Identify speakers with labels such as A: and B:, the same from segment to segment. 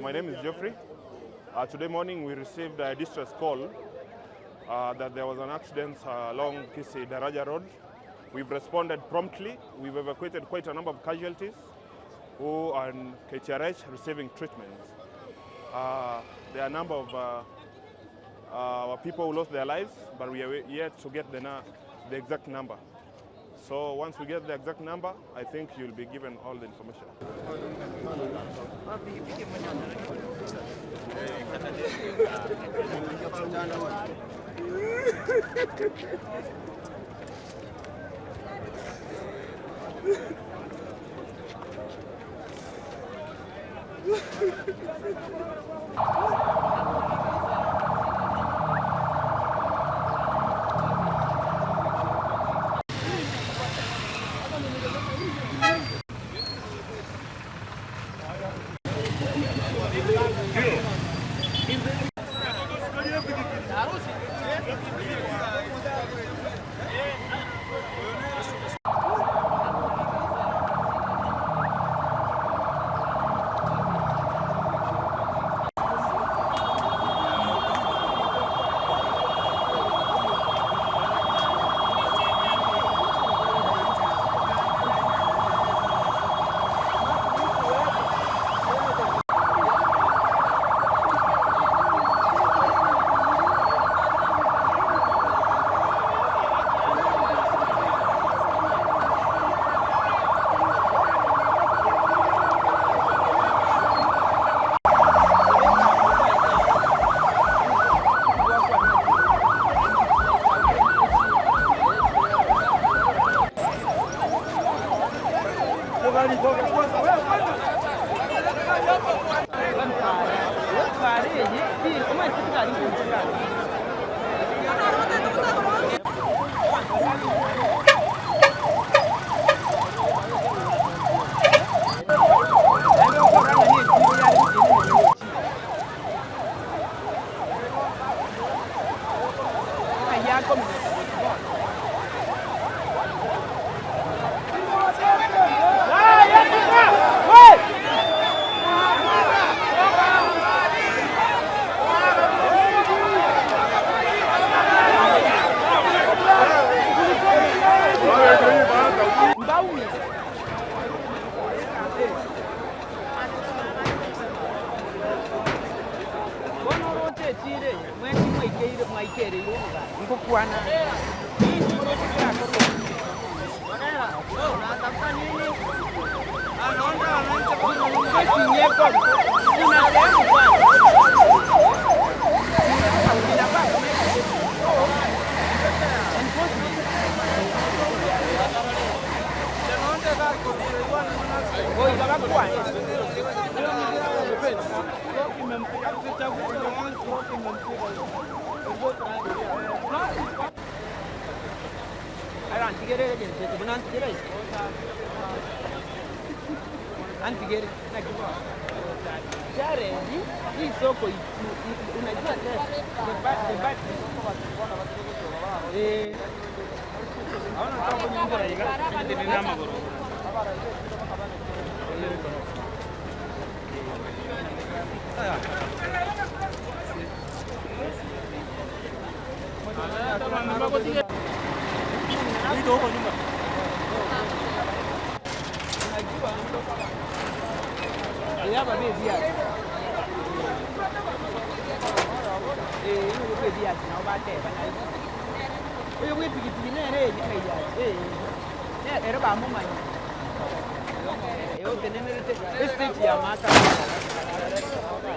A: My name is Geoffrey. Today morning we received a distress call that there was an accident along Kisi Daraja Road. We've responded promptly. We've evacuated quite a number of casualties who are in KTRH receiving treatment. There are a number of people who lost their lives, but we are yet to get the exact number. So once we get the exact number, I think you'll be given all the information.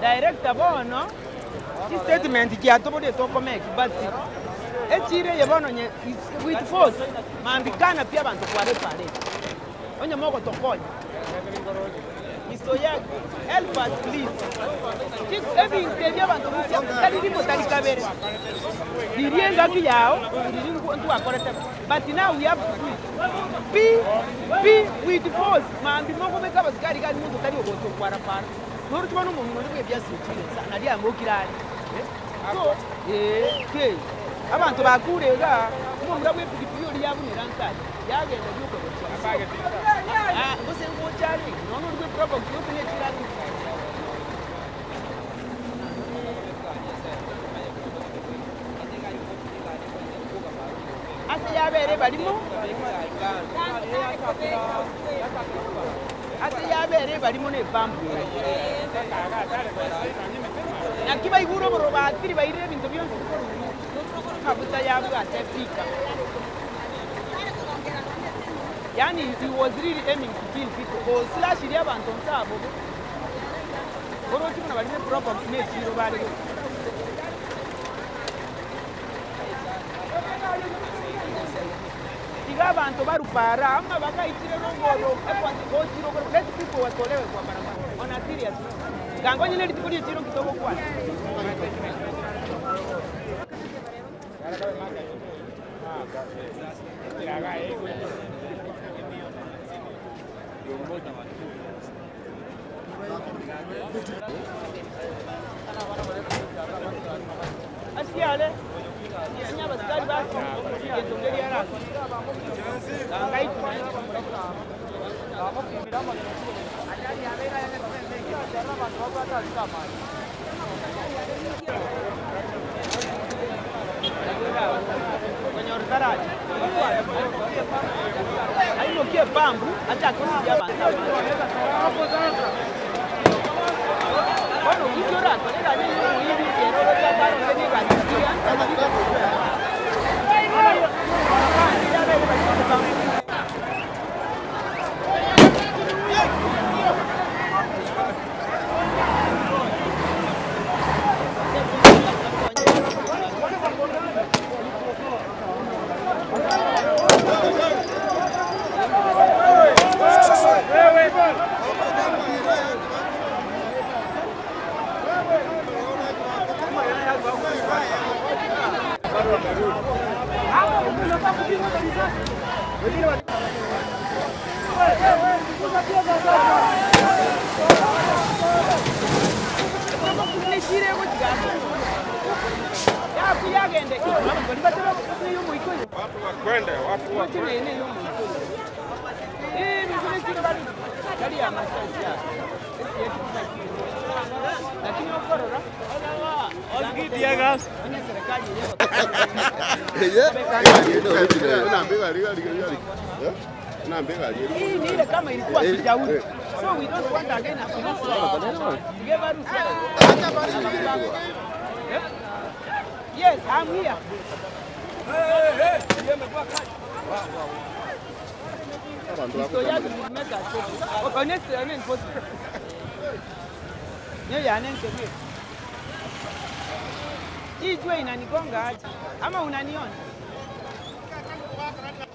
B: Director bono statement ya tobode to comment but etire yebono with force maambikana pia bantu kware pale onye moko tokonya Mr. Yag, help us please. Just every interview bantu kali lipo tali kabere dirienga kiyao diringu ntu akoreta but now we have to be with force maambi moko beka basikari kali muntu tali ogoto kwara para nuru tubano umuntu muri bya sitire nali amokirari so ke abantu bakurega umumura bwe pigipigi ori yabunira nkali yagenda byuko abage bose ngo cyari none urwe problem yo kunekirari yabere balimo ate yabere balimo ne pampu nakiba iguro boroba atiri bayire bintu byonse kabuta yabu atepika. Yani he was really aiming to kill people. Slash iri abantu nsabo. Boro kimuna bali ne problems ne chiro bali. Tiga abantu barupara ama bakaitire ngoro ekwanti ko chiro ko let people watolewe kwa barabara. On a serious. Gango nyine litikulie chiro kitoko kwa. Asiale nya baskari basi yetongeri yara ngai kwenye Daraja haimo kie pambu hata kusija banda hapo sasa bueno kijora kolera ni hivi kero cha baro ni kanisia ile kama ilikuwa kijauri. So we don't want again a solution. Yes, I'm here. Hii jua inanigonga aje ama unaniona?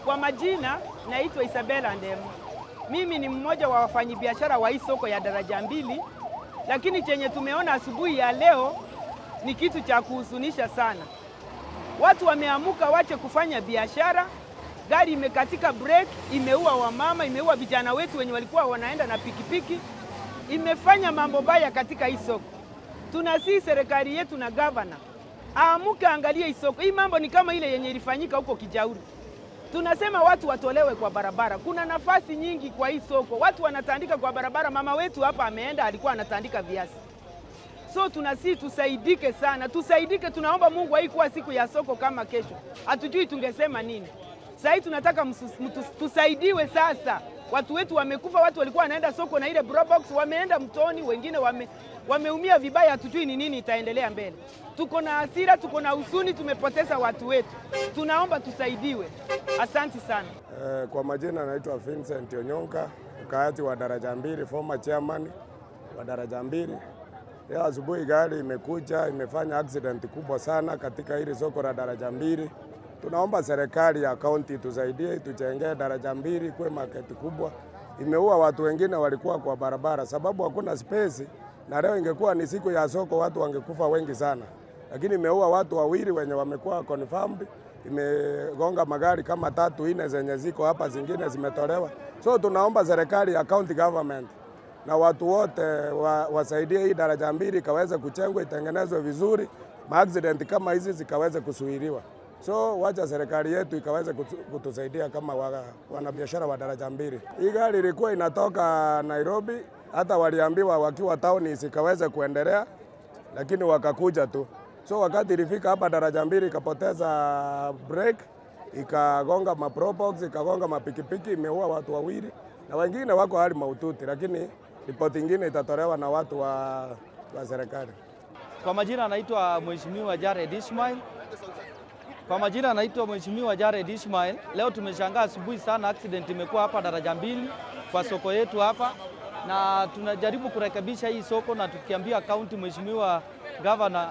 B: Kwa majina naitwa Isabella Ndemo. Mimi ni mmoja wa wafanyabiashara wa hii soko ya Daraja Mbili, lakini chenye tumeona asubuhi ya leo ni kitu cha kuhuzunisha sana. Watu wameamuka wache kufanya biashara, gari imekatika break, imeua wamama, imeua vijana wetu wenye walikuwa wanaenda na pikipiki, imefanya mambo baya katika hii soko. Tunasihi serikali yetu na governor aamuke angalie hii soko. Hii mambo ni kama ile yenye ilifanyika huko Kijauri. Tunasema watu watolewe kwa barabara. Kuna nafasi nyingi kwa hii soko. Watu wanatandika kwa barabara. Mama wetu hapa ameenda alikuwa anatandika viazi. So tunasihi tusaidike sana. Tusaidike, tunaomba Mungu haikuwa siku ya soko kama kesho. Hatujui tungesema nini. Sasa tunataka tusaidiwe sasa. Watu wetu wamekufa, watu walikuwa wanaenda soko na ile brobox wameenda mtoni, wengine wameumia vibaya, hatujui ni nini itaendelea mbele. Tuko na hasira, tuko na huzuni, tumepoteza watu wetu. Tunaomba tusaidiwe. Asante sana.
C: Kwa majina naitwa Vincent Onyonka, mkaazi wa Daraja Mbili, former chairman wa Daraja Mbili. Leo asubuhi gari imekuja imefanya accident kubwa sana katika hili soko la Daraja Mbili. Tunaomba serikali ya kaunti tusaidie, tujengee Daraja Mbili kwa market kubwa. Imeua watu wengine walikuwa kwa barabara sababu hakuna space, na leo ingekuwa ni siku ya soko watu wangekufa wengi sana. Lakini imeua watu wawili wenye wamekuwa confirmed, imegonga magari kama 3 4 zenye ziko hapa, zingine zimetolewa. So tunaomba serikali ya county government na watu wote wasaidie hii Daraja Mbili kaweze kuchengwa, itengenezwe vizuri, accident kama hizi zikaweze kusuhiliwa. So wacha serikali yetu ikaweze kutusaidia kama wanabiashara wa Daraja Mbili. Hii gari ilikuwa inatoka Nairobi, hata waliambiwa wakiwa town isikaweze kuendelea, lakini wakakuja tu. So wakati ilifika hapa Daraja Mbili ikapoteza break, ikagonga maprobox, ikagonga mapikipiki, imeua watu wawili na wengine wako hali mahututi, lakini ripoti nyingine itatolewa na watu wa serikali.
D: Kwa majina anaitwa Mheshimiwa Jared Ismail. Leo tumeshangaa asubuhi sana, accident imekuwa hapa Daraja Mbili kwa soko yetu hapa, na tunajaribu kurekebisha hii soko, na tukiambia kaunti, Mheshimiwa Governor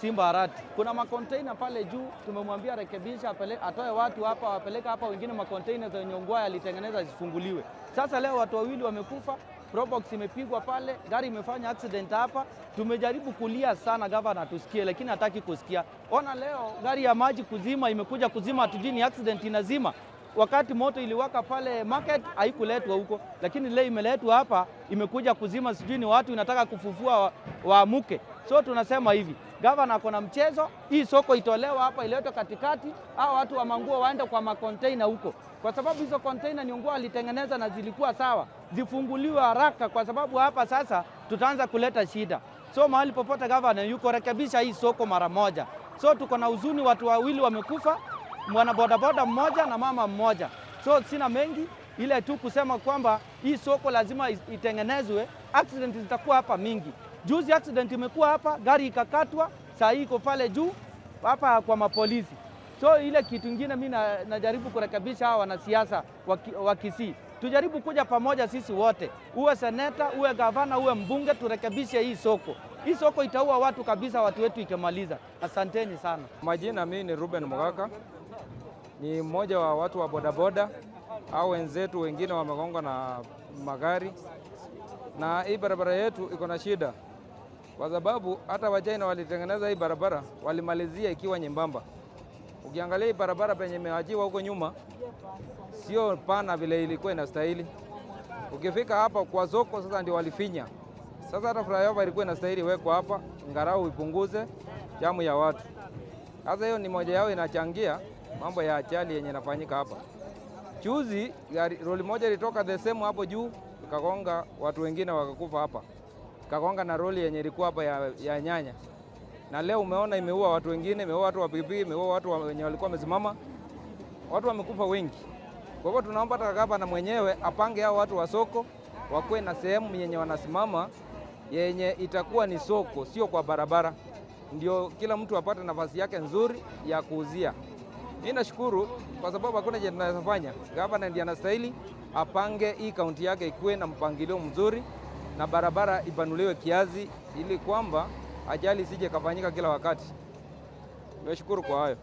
D: Simba Arati, kuna makonteina pale juu, tumemwambia rekebisha, atoe watu hapa, wapeleka hapa, wengine makonteina za Nyongwaya alitengeneza zifunguliwe. Sasa leo watu wawili wamekufa, probox imepigwa pale, gari imefanya accident hapa. Tumejaribu kulia sana governor tusikie, lakini hataki kusikia. Ona leo gari ya maji kuzima imekuja kuzima, hatujui ni accident inazima. Wakati moto iliwaka pale market haikuletwa huko, lakini leo imeletwa hapa, imekuja kuzima, sijui ni watu inataka kufufua waamuke. So tunasema hivi, governor ako na mchezo, hii soko itolewa hapa, iletwe katikati, hao watu wa manguo waende kwa makonteina huko. Kwa sababu hizo container Nyong'o alitengeneza na zilikuwa sawa, zifunguliwe haraka, kwa sababu hapa sasa tutaanza kuleta shida. So mahali popote governor yuko, rekebisha hii soko mara moja. So tuko na huzuni, watu wawili wamekufa, mwana bodaboda mmoja na mama mmoja. So sina mengi, ile tu kusema kwamba hii soko lazima itengenezwe, accident zitakuwa hapa mingi. Juzi accident imekuwa hapa, gari ikakatwa, saa hii iko pale juu hapa kwa mapolisi. So ile kitu kingine mimi najaribu kurekebisha hawa wanasiasa wa Kisii. Tujaribu kuja pamoja sisi wote. Uwe seneta, uwe gavana, uwe mbunge, turekebishe hii soko. Hii soko itaua watu kabisa, watu wetu ikimaliza. Asanteni sana.
E: Majina mimi ni Ruben Mugaka. Ni mmoja wa watu wa bodaboda au wenzetu wengine wamegongwa na magari. Na hii barabara yetu iko na shida. Kwa sababu hata Wachina walitengeneza hii barabara, walimalizia ikiwa nyembamba. Ukiangalia hii barabara penye imeachiwa huko nyuma, sio pana vile ilikuwa inastahili. Ukifika hapa kwa soko sasa ndio walifinya. Sasa hata flyover ilikuwa inastahili wekwa hapa, ngarau ipunguze jamu ya watu. Sasa hiyo ni moja yao inachangia mambo ya ajali yenye inafanyika hapa. Juzi lori moja ilitoka the same hapo juu, ikagonga watu wengine wakakufa hapa. Ikagonga na lori yenye ilikuwa hapa ya nyanya. Na leo umeona imeua watu wengine, imeua watu wa pikipiki, imeua watu wenye walikuwa wamesimama. Watu wamekufa wengi. Kwa hivyo tunaomba hata gavana mwenyewe apange hao watu wa soko, wakuwe na sehemu yenye wanasimama yenye itakuwa ni soko, sio kwa barabara. Ndio kila mtu apate nafasi yake nzuri ya kuuzia. Mimi nashukuru kwa sababu hakuna jambo tunalofanya. Gavana ndiye anastahili apange hii kaunti yake ikuwe na mpangilio mzuri na barabara ipanuliwe kiasi ili kwamba ajali sije kafanyika kila wakati. Nimeshukuru kwa hayo.